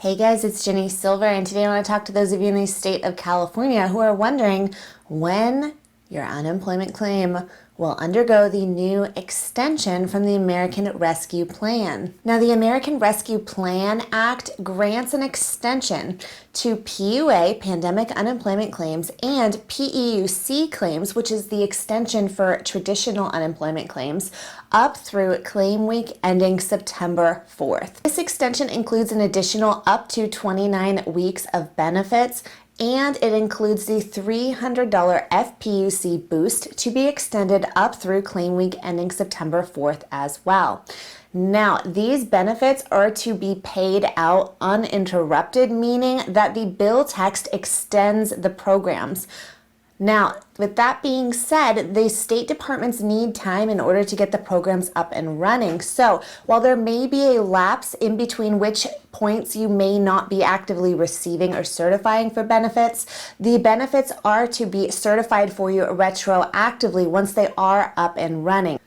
Hey guys, it's Jenny Silver, and today I want to talk to those of you in the state of California who are wondering when your unemployment claim will undergo the new extension from the American Rescue Plan. Now, the American Rescue Plan Act grants an extension to PUA, Pandemic Unemployment Claims, and PEUC claims, which is the extension for traditional unemployment claims, up through claim week ending September 4th. This extension includes an additional up to 29 weeks of benefits, and it includes the $300 FPUC boost to be extended up through claim week ending September 4th as well. Now, these benefits are to be paid out uninterrupted, meaning that the bill text extends the programs. Now, with that being said, the state departments need time in order to get the programs up and running. So while there may be a lapse in between which points you may not be actively receiving or certifying for benefits, the benefits are to be certified for you retroactively once they are up and running.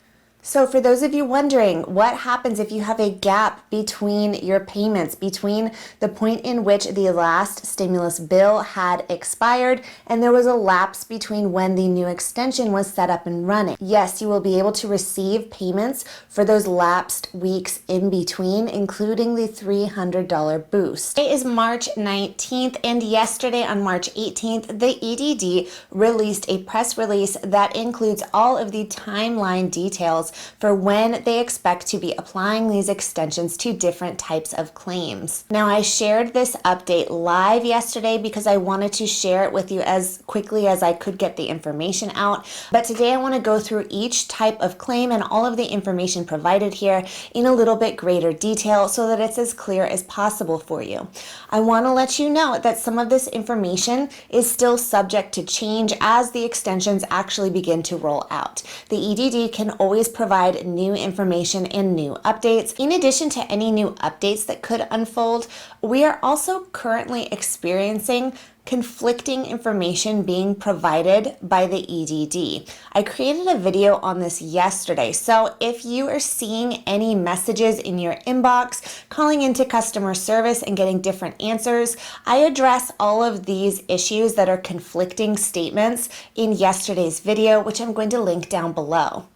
So for those of you wondering, what happens if you have a gap between your payments, between the point in which the last stimulus bill had expired and there was a lapse between when the new extension was set up and running? Yes, you will be able to receive payments for those lapsed weeks in between, including the $300 boost. Today is March 19th, and yesterday on March 18th, the EDD released a press release that includes all of the timeline details for when they expect to be applying these extensions to different types of claims. Now, I shared this update live yesterday because I wanted to share it with you as quickly as I could get the information out. But today I want to go through each type of claim and all of the information provided here in a little bit greater detail so that it's as clear as possible for you. I want to let you know that some of this information is still subject to change as the extensions actually begin to roll out. The EDD can always provide new information and new updates. In addition to any new updates that could unfold, we are also currently experiencing conflicting information being provided by the EDD. I created a video on this yesterday, so if you are seeing any messages in your inbox, calling into customer service and getting different answers, I address all of these issues that are conflicting statements in yesterday's video, which I'm going to link down below.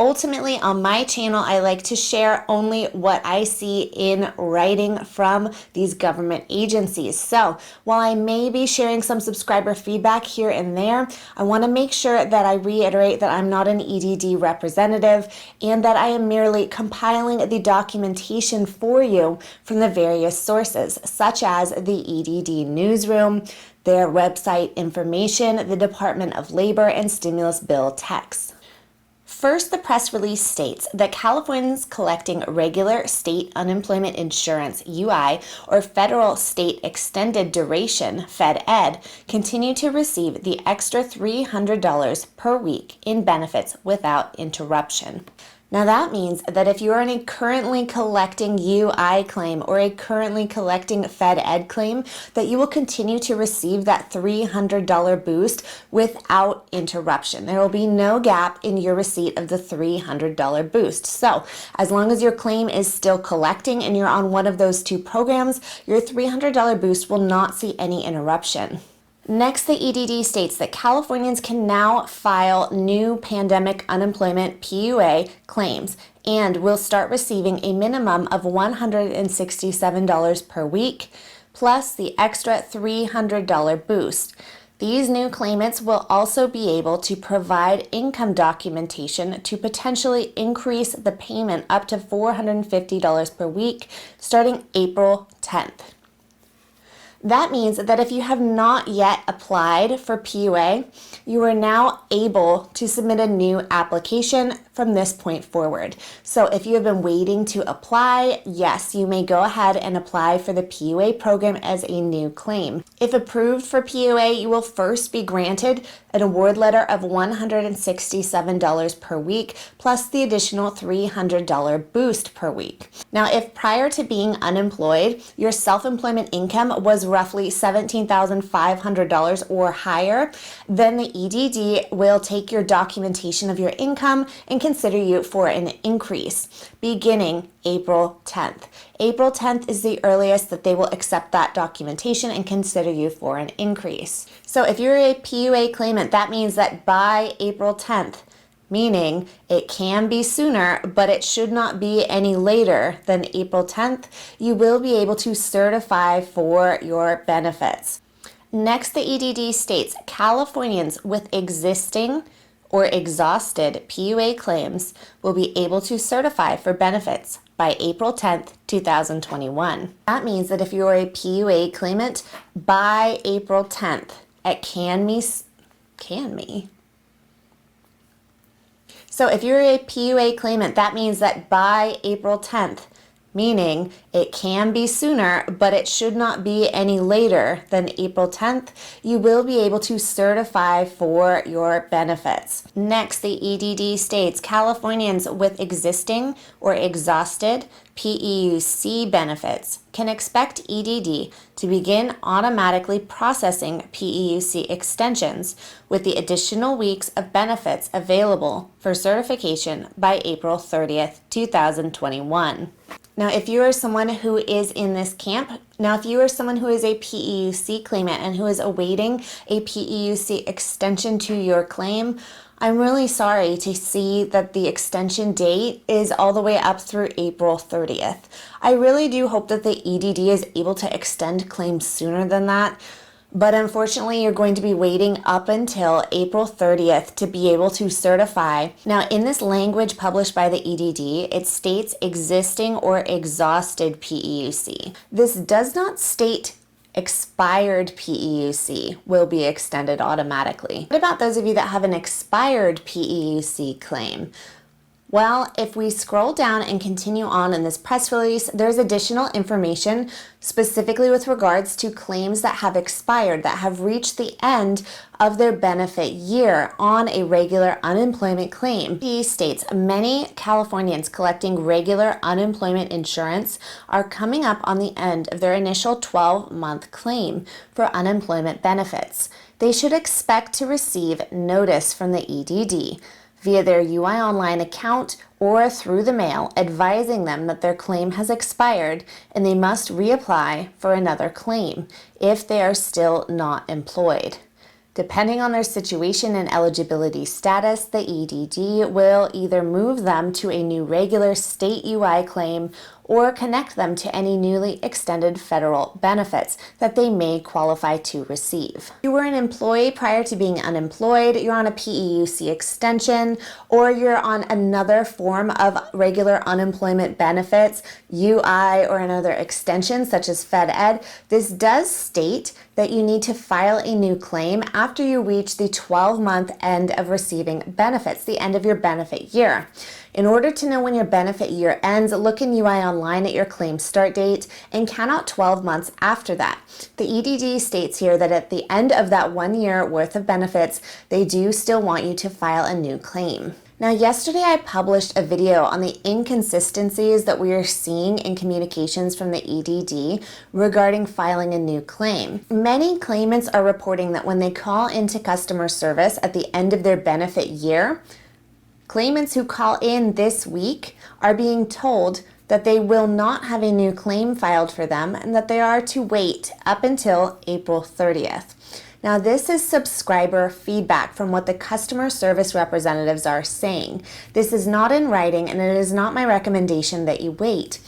Ultimately, on my channel, I like to share only what I see in writing from these government agencies. So while I may be sharing some subscriber feedback here and there, I want to make sure that I reiterate that I'm not an EDD representative and that I am merely compiling the documentation for you from the various sources, such as the EDD newsroom, their website information, the Department of Labor, and stimulus bill text. First, the press release states that Californians collecting regular state unemployment insurance, UI, or federal state extended duration, Fed-Ed, continue to receive the extra $300 per week in benefits without interruption. Now that means that if you are in a currently collecting UI claim or a currently collecting Fed-Ed claim, that you will continue to receive that $300 boost without interruption. There will be no gap in your receipt of the $300 boost. So as long as your claim is still collecting and you're on one of those two programs, your $300 boost will not see any interruption. Next, the EDD states that Californians can now file new pandemic unemployment PUA claims and will start receiving a minimum of $167 per week, plus the extra $300 boost. These new claimants will also be able to provide income documentation to potentially increase the payment up to $450 per week starting April 10th. That means that if you have not yet applied for PUA, you are now able to submit a new application from this point forward. So if you have been waiting to apply, yes, you may go ahead and apply for the PUA program as a new claim. If approved for PUA, you will first be granted an award letter of $167 per week, plus the additional $300 boost per week. Now, if prior to being unemployed, your self-employment income was roughly $17,500 or higher, then the EDD will take your documentation of your income and consider you for an increase beginning April 10th. April 10th is the earliest that they will accept that documentation and consider you for an increase. So if you're a PUA claimant, that means that by April 10th, meaning it can be sooner, but it should not be any later than April 10th, you will be able to certify for your benefits. Next, the EDD states Californians with existing or exhausted PUA claims will be able to certify for benefits by April 10th, 2021. That means that if you're a PUA claimant by April 10th, it can me. So if you're a PUA claimant, that means that by April 10th, meaning it can be sooner, but it should not be any later than April 10th, you will be able to certify for your benefits. Next, the EDD states Californians with existing or exhausted PEUC benefits can expect EDD to begin automatically processing PEUC extensions with the additional weeks of benefits available for certification by April 30th, 2021. Now, if you are someone who is in this camp, if you are someone who is a PEUC claimant and who is awaiting a PEUC extension to your claim, I'm really sorry to see that the extension date is all the way up through April 30th. I really do hope that the EDD is able to extend claims sooner than that, but unfortunately you're going to be waiting up until April 30th to be able to certify. Now, in this language published by the EDD, it states existing or exhausted PEUC. This does not state expired PEUC will be extended automatically. What about those of you that have an expired PEUC claim? Well, if we scroll down and continue on in this press release, there's additional information specifically with regards to claims that have expired, that have reached the end of their benefit year on a regular unemployment claim. He states many Californians collecting regular unemployment insurance are coming up on the end of their initial 12-month claim for unemployment benefits. They should expect to receive notice from the EDD via their UI Online account or through the mail, advising them that their claim has expired and they must reapply for another claim if they are still not employed. Depending on their situation and eligibility status, the EDD will either move them to a new regular state UI claim or connect them to any newly extended federal benefits that they may qualify to receive. If you were an employee prior to being unemployed, you're on a PEUC extension, or you're on another form of regular unemployment benefits, UI or another extension such as FedEd, this does state that you need to file a new claim after you reach the 12-month end of receiving benefits, the end of your benefit year. In order to know when your benefit year ends, look in UI Online at your claim start date and count out 12 months after that. The EDD states here that at the end of that 1 year worth of benefits, they do still want you to file a new claim. Now, yesterday I published a video on the inconsistencies that we are seeing in communications from the EDD regarding filing a new claim. Many claimants are reporting that when they call into customer service at the end of their benefit year, claimants who call in this week are being told that they will not have a new claim filed for them and that they are to wait up until April 30th. Now, this is subscriber feedback from what the customer service representatives are saying. This is not in writing, and it is not my recommendation that you wait.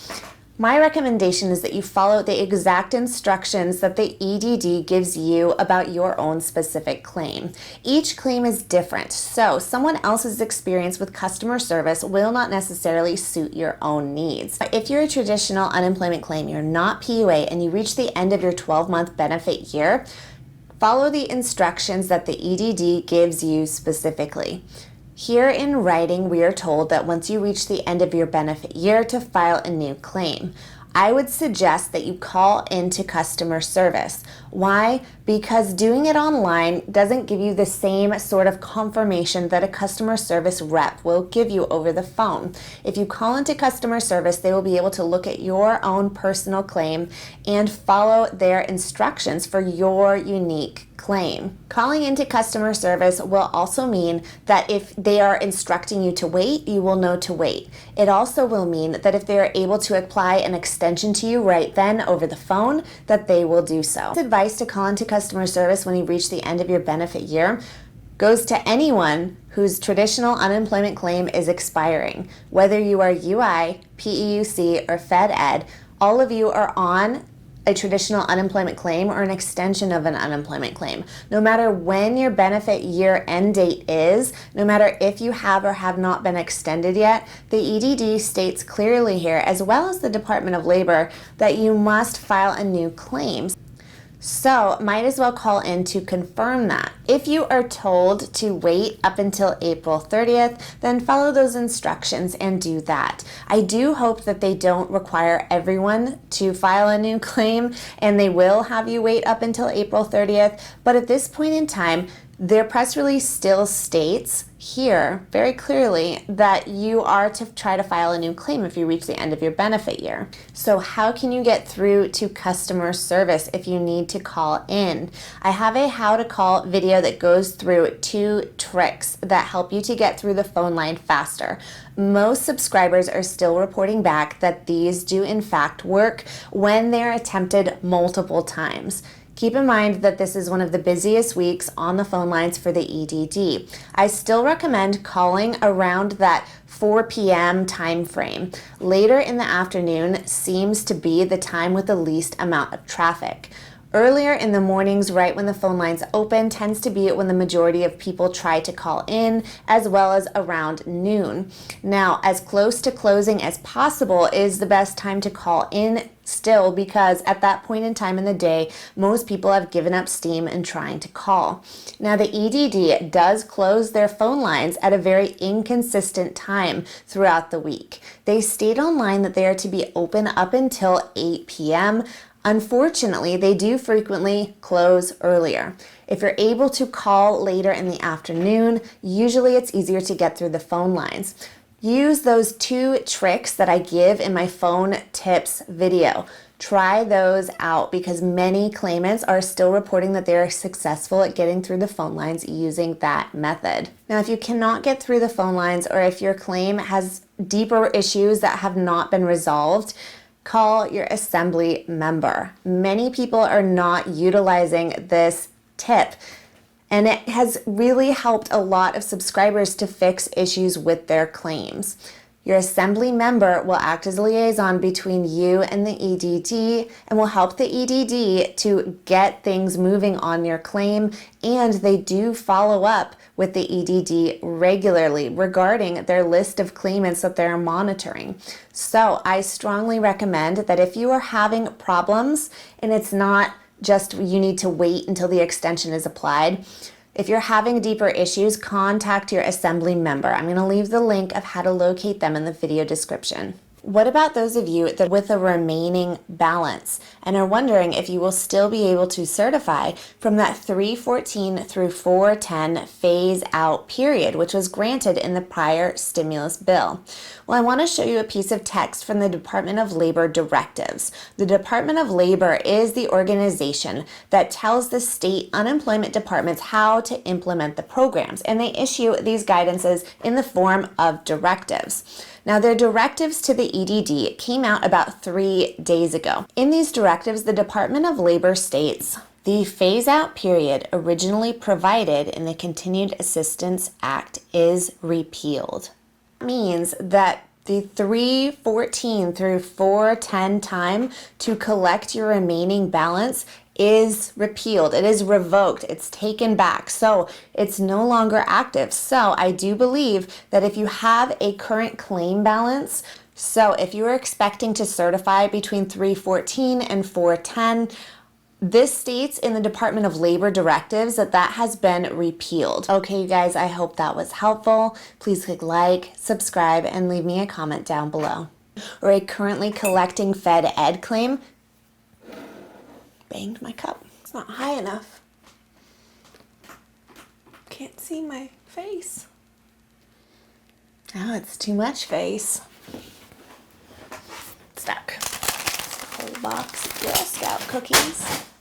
My recommendation is that you follow the exact instructions that the EDD gives you about your own specific claim. Each claim is different, so someone else's experience with customer service will not necessarily suit your own needs. If you're a traditional unemployment claim, you're not PUA, and you reach the end of your 12-month benefit year, follow the instructions that the EDD gives you specifically. Here in writing, we are told that once you reach the end of your benefit year to file a new claim. I would suggest that you call into customer service. Why? Because doing it online doesn't give you the same sort of confirmation that a customer service rep will give you over the phone. If you call into customer service, they will be able to look at your own personal claim and follow their instructions for your unique claim. Calling into customer service will also mean that if they are instructing you to wait, you will know to wait. It also will mean that if they are able to apply an extension to you right then over the phone, that they will do so. Advice to call into customer service when you reach the end of your benefit year goes to anyone whose traditional unemployment claim is expiring. Whether you are UI, PEUC, or Fed Ed, all of you are on a traditional unemployment claim or an extension of an unemployment claim. No matter when your benefit year end date is, no matter if you have or have not been extended yet, the EDD states clearly here, as well as the Department of Labor, that you must file a new claim. So might as well call in to confirm that. If you are told to wait up until April 30th, then follow those instructions and do that. I do hope that they don't require everyone to file a new claim and they will have you wait up until April 30th. But at this point in time, their press release still states here very clearly that you are to try to file a new claim if you reach the end of your benefit year. So how can you get through to customer service if you need to call in? I have a how to call video that goes through 2 tricks that help you to get through the phone line faster. Most subscribers are still reporting back that these do in fact work when they're attempted multiple times. Keep in mind that this is one of the busiest weeks on the phone lines for the EDD. I still recommend calling around that 4 p.m. time frame. Later in the afternoon seems to be the time with the least amount of traffic. Earlier in the mornings, right when the phone lines open, tends to be when the majority of people try to call in, as well as around noon. Now, as close to closing as possible is the best time to call in still, because at that point in time in the day, most people have given up steam and trying to call. Now, the EDD does close their phone lines at a very inconsistent time throughout the week. They state online that they are to be open up until 8 p.m., Unfortunately, they do frequently close earlier. If you're able to call later in the afternoon, usually it's easier to get through the phone lines. Use those 2 tricks that I give in my phone tips video. Try those out because many claimants are still reporting that they are successful at getting through the phone lines using that method. Now, if you cannot get through the phone lines or if your claim has deeper issues that have not been resolved, call your assembly member. Many people are not utilizing this tip, and it has really helped a lot of subscribers to fix issues with their claims. Your assembly member will act as a liaison between you and the EDD and will help the EDD to get things moving on your claim, and they do follow up with the EDD regularly regarding their list of claimants that they're monitoring. So I strongly recommend that if you are having problems and it's not just you need to wait until the extension is applied, if you're having deeper issues, contact your assembly member. I'm going to leave the link of how to locate them in the video description. What about those of you that with a remaining balance and are wondering if you will still be able to certify from that 314 through 410 phase out period, which was granted in the prior stimulus bill? Well, I want to show you a piece of text from the Department of Labor directives. The Department of Labor is the organization that tells the state unemployment departments how to implement the programs, and they issue these guidances in the form of directives. Now, their directives to the EDD came out about 3 days ago. In these directives, the Department of Labor states, the phase-out period originally provided in the Continued Assistance Act is repealed. That means that the 314 through 410 time to collect your remaining balance is repealed. It is revoked. It's taken back. So it's no longer active. So I do believe that if you have a current claim balance, so if you are expecting to certify between 314 and 410, this states in the Department of Labor directives that that has been repealed. Okay, you guys, I hope that was helpful. Please click like, subscribe, and leave me a comment down below. or a currently collecting Fed Ed claim. Banged my cup. It's not high enough. Can't see my face. Oh, it's too much face. Stuck. Whole box of Girl Scout cookies.